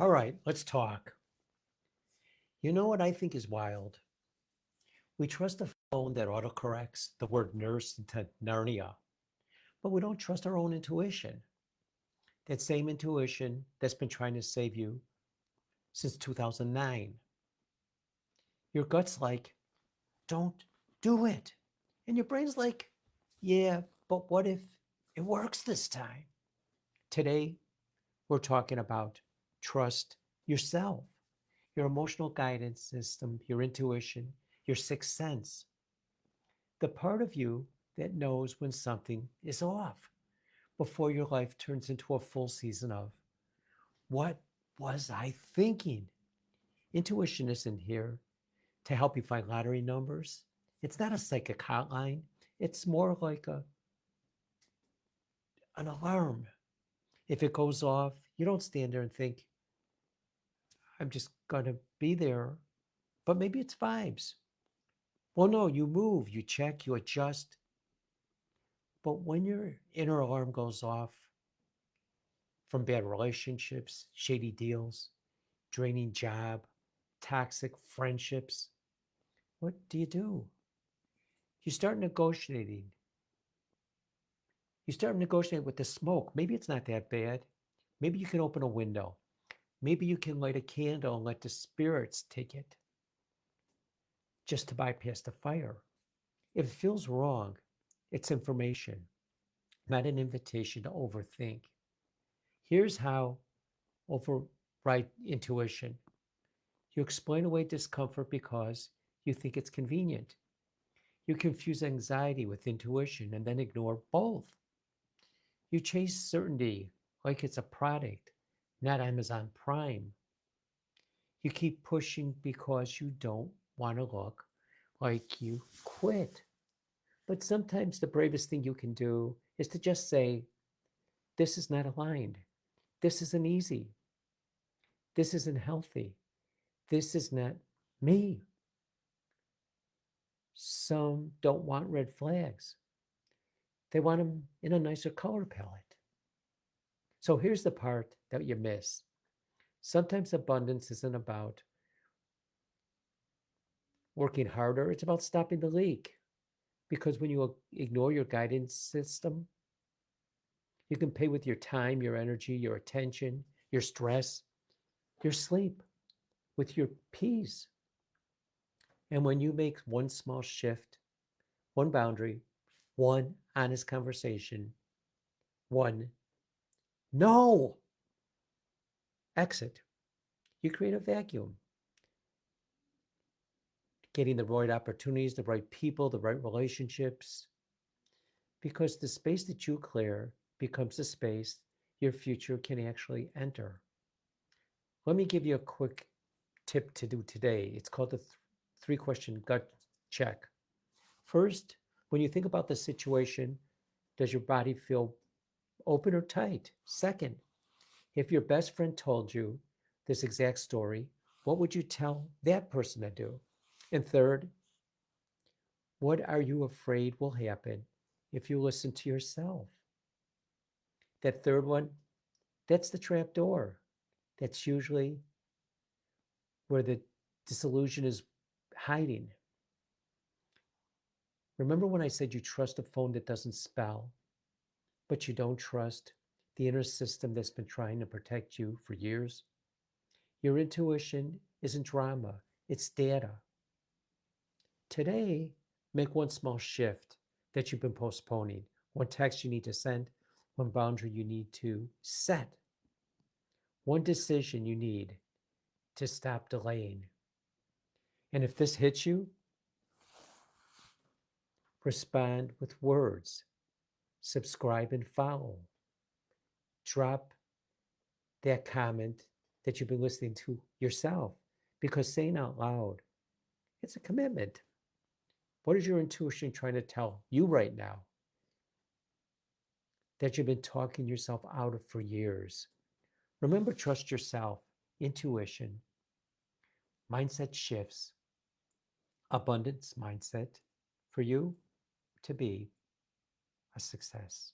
All right, let's talk. You know what I think is wild? We trust a phone that autocorrects the word nurse into Narnia, but we don't trust our own intuition. That same intuition that's been trying to save you since 2009. Your gut's like, don't do it. And your brain's like, yeah, but what if it works this time? Today, we're talking about trust yourself, your emotional guidance system, your intuition, your sixth sense, the part of you that knows when something is off before your life turns into a full season of what was I thinking? Intuition isn't here to help you find lottery numbers. It's not a psychic hotline. It's more like an alarm. If it goes off, you don't stand there and think, I'm just going to be there. But maybe it's vibes. Well, no, you move, you check, you adjust. But when your inner alarm goes off from bad relationships, shady deals, draining job, toxic friendships, what do? You start negotiating. You start negotiating with the smoke. Maybe it's not that bad. Maybe you can open a window. Maybe you can light a candle and let the spirits take it just to bypass the fire. If it feels wrong, it's information, not an invitation to overthink. Here's how override intuition. You explain away discomfort because you think it's convenient. You confuse anxiety with intuition and then ignore both. You chase certainty like it's a product, not Amazon Prime. You keep pushing because you don't want to look like you quit. But sometimes the bravest thing you can do is to just say, this is not aligned. This isn't easy. This isn't healthy. This is not me. Some don't want red flags. They want them in a nicer color palette. So here's the part that you miss. Sometimes abundance isn't about working harder, it's about stopping the leak. Because when you ignore your guidance system, you can pay with your time, your energy, your attention, your stress, your sleep, with your peace. And when you make one small shift, one boundary, one honest conversation, one no exit, you create a vacuum, getting the right opportunities, the right people, the right relationships, because the space that you clear becomes a space your future can actually enter. Let me give you a quick tip to do today. It's called the three-question gut check. First, when you think about the situation, does your body feel open or tight? Second, if your best friend told you this exact story, what would you tell that person to do? And third, what are you afraid will happen if you listen to yourself? That third one, that's the trap door. That's usually where the disillusion is hiding. Remember when I said you trust a phone that doesn't spell, but you don't trust the inner system that's been trying to protect you for years? Your intuition isn't drama, it's data. Today, make one small shift that you've been postponing, one text you need to send, one boundary you need to set, one decision you need to stop delaying. And if this hits you, respond with words, subscribe and follow. Drop that comment that you've been listening to yourself, because saying out loud, it's a commitment. What is your intuition trying to tell you right now that you've been talking yourself out of for years? Remember, trust yourself, intuition, mindset shifts, abundance mindset for you to be a success.